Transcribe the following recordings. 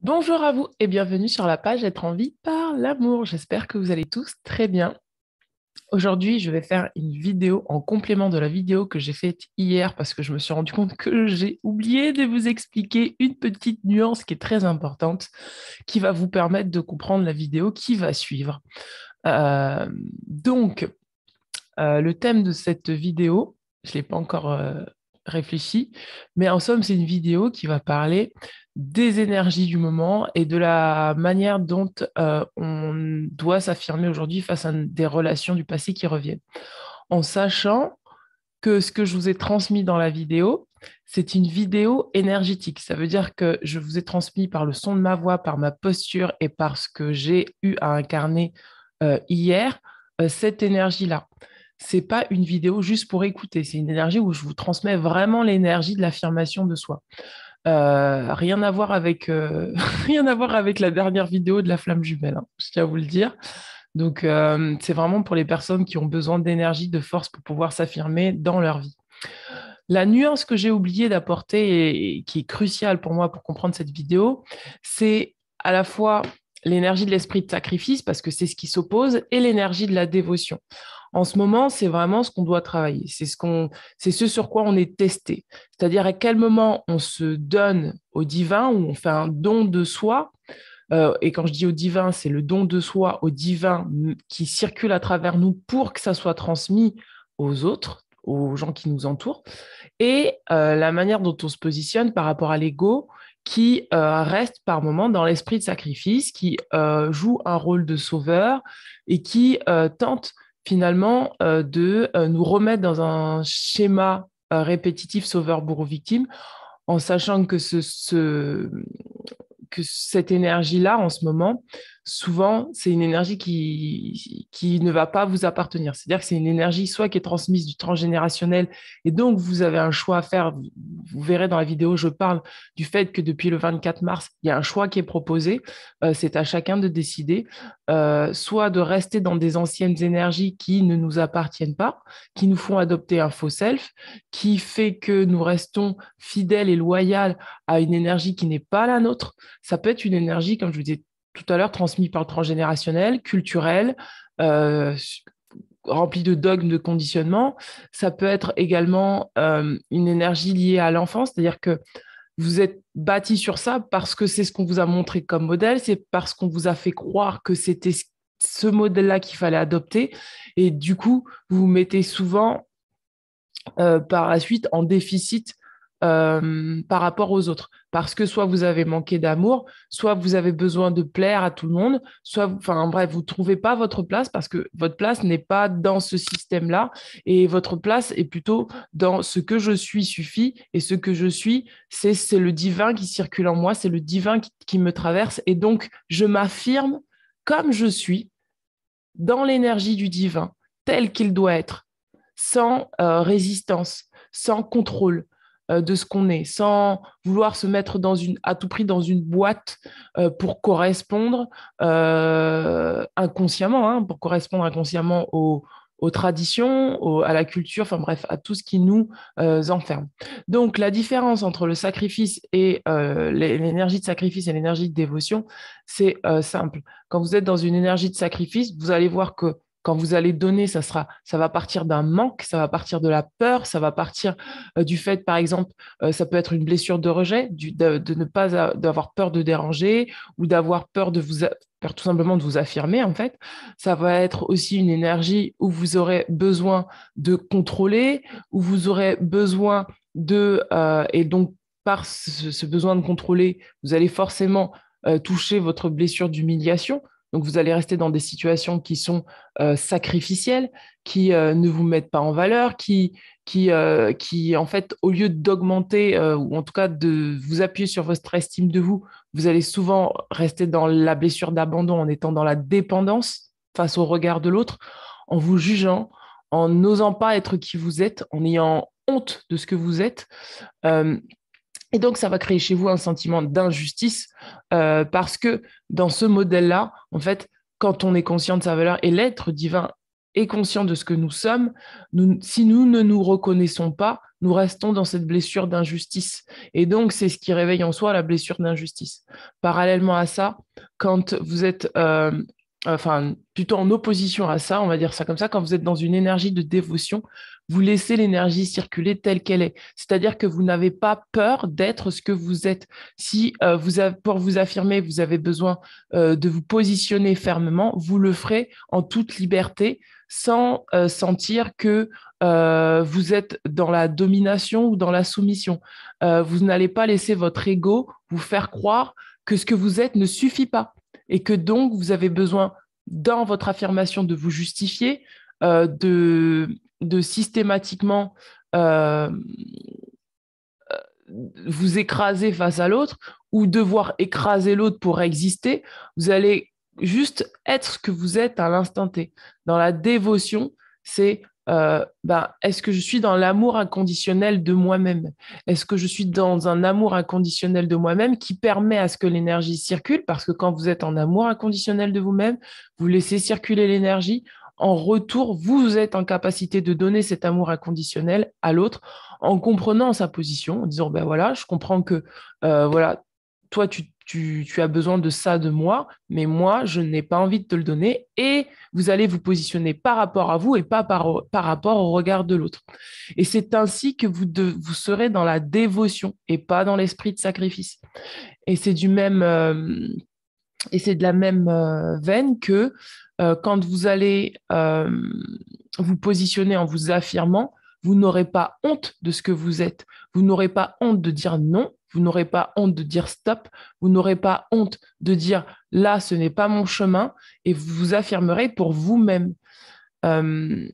Bonjour à vous et bienvenue sur la page Être en vie par l'amour. J'espère que vous allez tous très bien. Aujourd'hui, je vais faire une vidéo en complément de la vidéo que j'ai faite hier parce que je me suis rendu compte que j'ai oublié de vous expliquer une petite nuance qui est très importante qui va vous permettre de comprendre la vidéo qui va suivre. Euh, donc, le thème de cette vidéo, je ne l'ai pas encore réfléchi, mais en somme, c'est une vidéo qui va parler des énergies du moment et de la manière dont on doit s'affirmer aujourd'hui face à des relations du passé qui reviennent. En sachant que ce que je vous ai transmis dans la vidéo, c'est une vidéo énergétique. Ça veut dire que je vous ai transmis par le son de ma voix, par ma posture et par ce que j'ai eu à incarner hier, cette énergie-là. C'est pas une vidéo juste pour écouter, c'est une énergie où je vous transmets vraiment l'énergie de l'affirmation de soi. Rien à voir avec, rien à voir avec la dernière vidéo de la flamme jumelle, hein, je tiens à vous le dire. Donc, c'est vraiment pour les personnes qui ont besoin d'énergie, de force pour pouvoir s'affirmer dans leur vie. La nuance que j'ai oublié d'apporter et qui est cruciale pour moi pour comprendre cette vidéo, c'est à la fois l'énergie de l'esprit de sacrifice, parce que c'est ce qui s'oppose, et l'énergie de la dévotion. En ce moment, c'est vraiment ce qu'on doit travailler. C'est ce sur quoi on est testé. C'est-à-dire à quel moment on se donne au divin, ou on fait un don de soi. Et quand je dis au divin, c'est le don de soi au divin qui circule à travers nous pour que ça soit transmis aux autres, aux gens qui nous entourent, et la manière dont on se positionne par rapport à l'ego qui reste par moment dans l'esprit de sacrifice, qui joue un rôle de sauveur et qui tente finalement de nous remettre dans un schéma répétitif sauveur-bourreau-victime, en sachant que cette énergie-là, en ce moment, souvent, c'est une énergie qui ne va pas vous appartenir. C'est-à-dire que c'est une énergie soit qui est transmise du transgénérationnel, et donc vous avez un choix à faire. Vous verrez dans la vidéo, je parle du fait que depuis le 24 mars, il y a un choix qui est proposé. C'est à chacun de décider, soit de rester dans des anciennes énergies qui ne nous appartiennent pas, qui nous font adopter un faux self, qui fait que nous restons fidèles et loyaux à une énergie qui n'est pas la nôtre. Ça peut être une énergie, comme je vous disais tout à l'heure, transmise par le transgénérationnel, culturel, euh, remplie de dogmes, de conditionnement. Ça peut être également une énergie liée à l'enfance, c'est-à-dire que vous êtes bâti sur ça parce que c'est ce qu'on vous a montré comme modèle, c'est parce qu'on vous a fait croire que c'était ce modèle-là qu'il fallait adopter. Et du coup, vous vous mettez souvent par la suite en déficit par rapport aux autres. Parce que soit vous avez manqué d'amour, soit vous avez besoin de plaire à tout le monde, soit, enfin bref, vous ne trouvez pas votre place parce que votre place n'est pas dans ce système-là et votre place est plutôt dans ce que je suis suffit, et ce que je suis, c'est le divin qui circule en moi, c'est le divin qui me traverse, et donc je m'affirme comme je suis dans l'énergie du divin, tel qu'il doit être, sans résistance, sans contrôle de ce qu'on est, sans vouloir se mettre à tout prix dans une boîte pour correspondre inconsciemment, hein, pour correspondre inconsciemment aux traditions, à la culture, enfin bref, à tout ce qui nous enferme. Donc la différence entre le sacrifice et l'énergie de sacrifice et l'énergie de dévotion, c'est simple. Quand vous êtes dans une énergie de sacrifice, vous allez voir que quand vous allez donner, ça va partir d'un manque, ça va partir de la peur, ça va partir du fait, par exemple, ça peut être une blessure de rejet, de ne pas d'avoir peur de déranger, ou d'avoir peur peur tout simplement de vous affirmer, en fait. Ça va être aussi une énergie où vous aurez besoin de contrôler, où vous aurez besoin et donc par ce besoin de contrôler, vous allez forcément toucher votre blessure d'humiliation. Donc, vous allez rester dans des situations qui sont sacrificielles, qui ne vous mettent pas en valeur, qui, en fait, au lieu d'augmenter, ou en tout cas de vous appuyer sur votre estime de vous, vous allez souvent rester dans la blessure d'abandon en étant dans la dépendance face au regard de l'autre, en vous jugeant, en n'osant pas être qui vous êtes, en ayant honte de ce que vous êtes. Euh, et donc, ça va créer chez vous un sentiment d'injustice parce que dans ce modèle-là, en fait, quand on est conscient de sa valeur, et l'être divin est conscient de ce que nous sommes, si nous ne nous reconnaissons pas, nous restons dans cette blessure d'injustice. Et donc, c'est ce qui réveille en soi la blessure d'injustice. Parallèlement à ça, quand vous êtes, enfin, plutôt en opposition à ça, on va dire ça comme ça, quand vous êtes dans une énergie de dévotion, vous laissez l'énergie circuler telle qu'elle est. C'est-à-dire que vous n'avez pas peur d'être ce que vous êtes. Si pour vous affirmer, vous avez besoin de vous positionner fermement, vous le ferez en toute liberté, sans sentir que vous êtes dans la domination ou dans la soumission. Vous n'allez pas laisser votre ego vous faire croire que ce que vous êtes ne suffit pas et que donc vous avez besoin, dans votre affirmation, de vous justifier, de systématiquement euh, vous écraser face à l'autre ou devoir écraser l'autre pour exister. Vous allez juste être ce que vous êtes à l'instant T. Dans la dévotion, c'est est-ce que je suis dans l'amour inconditionnel de moi-même? Est-ce que je suis dans un amour inconditionnel de moi-même qui permet à ce que l'énergie circule? Parce que quand vous êtes en amour inconditionnel de vous-même, vous laissez circuler l'énergie. En retour, vous êtes en capacité de donner cet amour inconditionnel à l'autre en comprenant sa position, en disant, ben voilà, je comprends que voilà, toi, tu as besoin de ça de moi, mais moi, je n'ai pas envie de te le donner, et vous allez vous positionner par rapport à vous et pas par rapport au regard de l'autre. Et c'est ainsi que vous serez dans la dévotion et pas dans l'esprit de sacrifice. Et c'est du même... et c'est de la même veine que quand vous allez vous positionner en vous affirmant, vous n'aurez pas honte de ce que vous êtes. Vous n'aurez pas honte de dire non. Vous n'aurez pas honte de dire stop. Vous n'aurez pas honte de dire là, ce n'est pas mon chemin. Et vous vous affirmerez pour vous-même. Euh,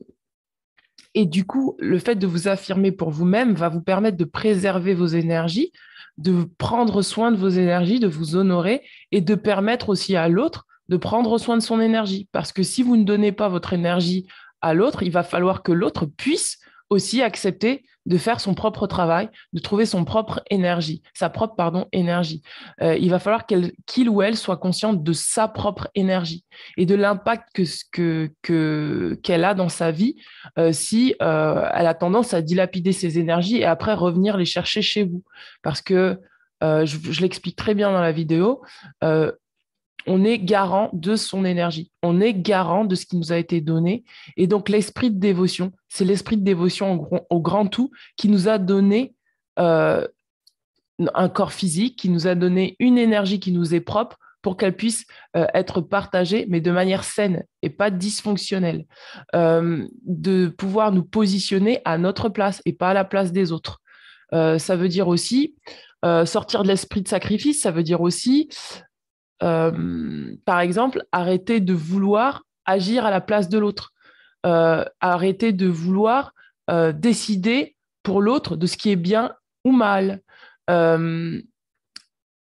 et du coup, le fait de vous affirmer pour vous-même va vous permettre de préserver vos énergies, de prendre soin de vos énergies, de vous honorer et de permettre aussi à l'autre de prendre soin de son énergie. Parce que si vous ne donnez pas votre énergie à l'autre, il va falloir que l'autre puisse aussi accepter de faire son propre travail, de trouver son propre énergie, sa propre, pardon, énergie. Il va falloir qu'il ou elle soit consciente de sa propre énergie et de l'impact qu'elle a dans sa vie si elle a tendance à dilapider ses énergies et après revenir les chercher chez vous. Parce que, je l'explique très bien dans la vidéo, euh, on est garant de son énergie, on est garant de ce qui nous a été donné. Et donc, l'esprit de dévotion, c'est l'esprit de dévotion au grand tout qui nous a donné euh, un corps physique, qui nous a donné une énergie qui nous est propre pour qu'elle puisse être partagée, mais de manière saine et pas dysfonctionnelle. De pouvoir nous positionner à notre place et pas à la place des autres. Ça veut dire aussi sortir de l'esprit de sacrifice, ça veut dire aussi par exemple, arrêter de vouloir agir à la place de l'autre, arrêter de vouloir décider pour l'autre de ce qui est bien ou mal, euh,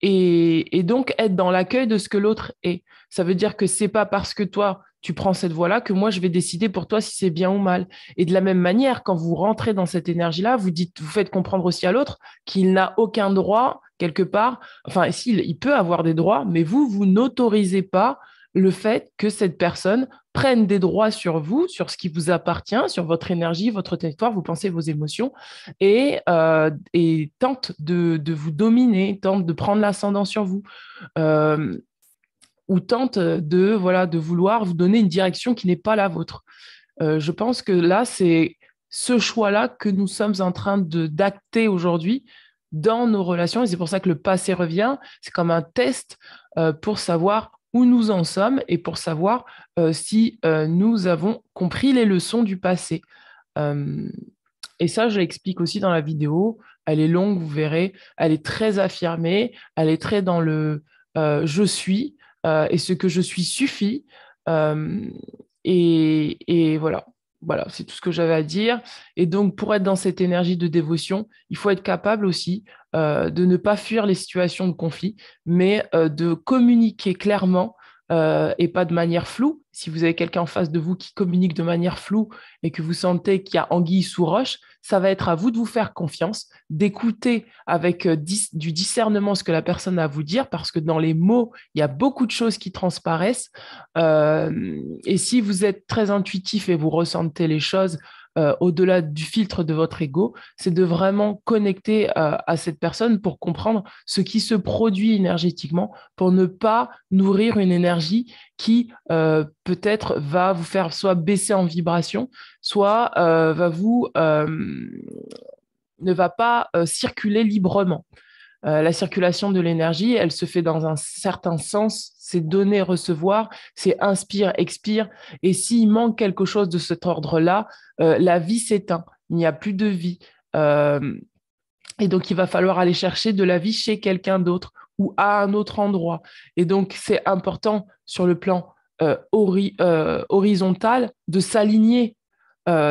et donc être dans l'accueil de ce que l'autre est. Ça veut dire que c'est pas parce que toi, tu prends cette voie-là que moi, je vais décider pour toi si c'est bien ou mal. Et de la même manière, quand vous rentrez dans cette énergie-là, vous faites comprendre aussi à l'autre qu'il n'a aucun droit, quelque part, enfin, il peut avoir des droits, mais vous n'autorisez pas le fait que cette personne prenne des droits sur vous, sur ce qui vous appartient, sur votre énergie, votre territoire, vos pensées, vos émotions, et tente de vous dominer, tente de prendre l'ascendant sur vous, euh, ou tente de vouloir vous donner une direction qui n'est pas la vôtre. Je pense que là, c'est ce choix-là que nous sommes en train d'acter aujourd'hui dans nos relations. Et c'est pour ça que le passé revient. C'est comme un test pour savoir où nous en sommes et pour savoir si nous avons compris les leçons du passé. Euh, et ça, je l'explique aussi dans la vidéo. Elle est longue, vous verrez. Elle est très affirmée. Elle est très dans le je suis et ce que je suis suffit. Euh, et voilà. Voilà, c'est tout ce que j'avais à dire. Et donc, pour être dans cette énergie de dévotion, il faut être capable aussi de ne pas fuir les situations de conflit, mais de communiquer clairement et pas de manière floue. Si vous avez quelqu'un en face de vous qui communique de manière floue et que vous sentez qu'il y a anguille sous roche, ça va être à vous de vous faire confiance, d'écouter avec du discernement ce que la personne a à vous dire, parce que dans les mots, il y a beaucoup de choses qui transparaissent. Et si vous êtes très intuitif et vous ressentez les choses, au-delà du filtre de votre ego, c'est de vraiment connecter à cette personne pour comprendre ce qui se produit énergétiquement, pour ne pas nourrir une énergie qui peut-être va vous faire soit baisser en vibration, soit ne va pas circuler librement. La circulation de l'énergie, elle se fait dans un certain sens, c'est donner, recevoir, c'est inspire, expire. Et s'il manque quelque chose de cet ordre-là, la vie s'éteint, il n'y a plus de vie. Euh, et donc, il va falloir aller chercher de la vie chez quelqu'un d'autre ou à un autre endroit. Et donc, c'est important sur le plan horizontal de s'aligner.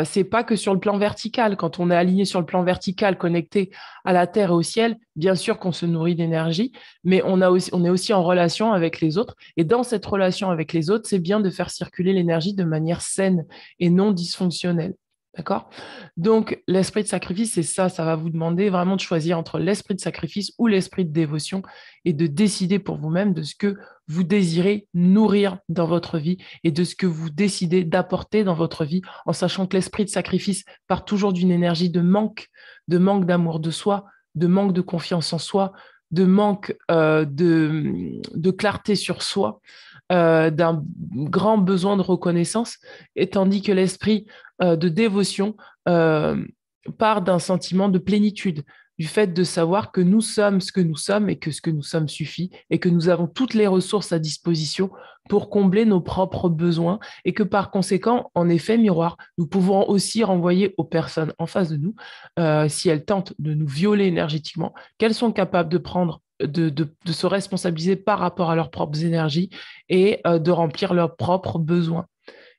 C'est pas que sur le plan vertical. Quand on est aligné sur le plan vertical, connecté à la terre et au ciel, bien sûr qu'on se nourrit d'énergie, mais on est aussi en relation avec les autres. Et dans cette relation avec les autres, c'est bien de faire circuler l'énergie de manière saine et non dysfonctionnelle. D'accord? Donc, l'esprit de sacrifice, c'est ça. Ça va vous demander vraiment de choisir entre l'esprit de sacrifice ou l'esprit de dévotion et de décider pour vous-même de ce que vous désirez nourrir dans votre vie et de ce que vous décidez d'apporter dans votre vie, en sachant que l'esprit de sacrifice part toujours d'une énergie de manque d'amour de soi, de manque de confiance en soi, de manque de clarté sur soi, d'un grand besoin de reconnaissance, et tandis que l'esprit de dévotion part d'un sentiment de plénitude, du fait de savoir que nous sommes ce que nous sommes et que ce que nous sommes suffit et que nous avons toutes les ressources à disposition pour combler nos propres besoins et que par conséquent, en effet miroir, nous pouvons aussi renvoyer aux personnes en face de nous, si elles tentent de nous violer énergétiquement, qu'elles sont capables de prendre de se responsabiliser par rapport à leurs propres énergies et de remplir leurs propres besoins.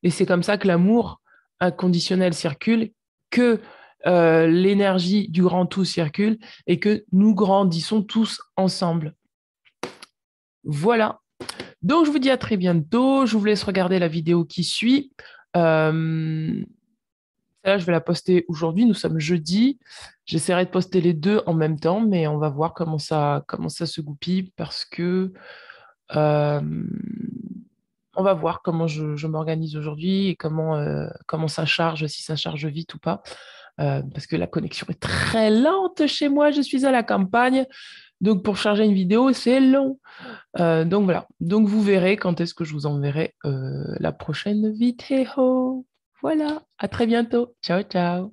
Et c'est comme ça que l'amour inconditionnel circule, que l'énergie du grand tout circule et que nous grandissons tous ensemble. Voilà. Donc, je vous dis à très bientôt. Je vous laisse regarder la vidéo qui suit. Là, je vais la poster aujourd'hui. Nous sommes jeudi. J'essaierai de poster les deux en même temps, mais on va voir comment ça se goupille parce que euh, on va voir comment je m'organise aujourd'hui et comment ça charge, si ça charge vite ou pas. Parce que la connexion est très lente chez moi. Je suis à la campagne. Donc, pour charger une vidéo, c'est long. Donc, voilà. Donc, vous verrez quand est-ce que je vous enverrai la prochaine vidéo. Voilà. À très bientôt. Ciao, ciao.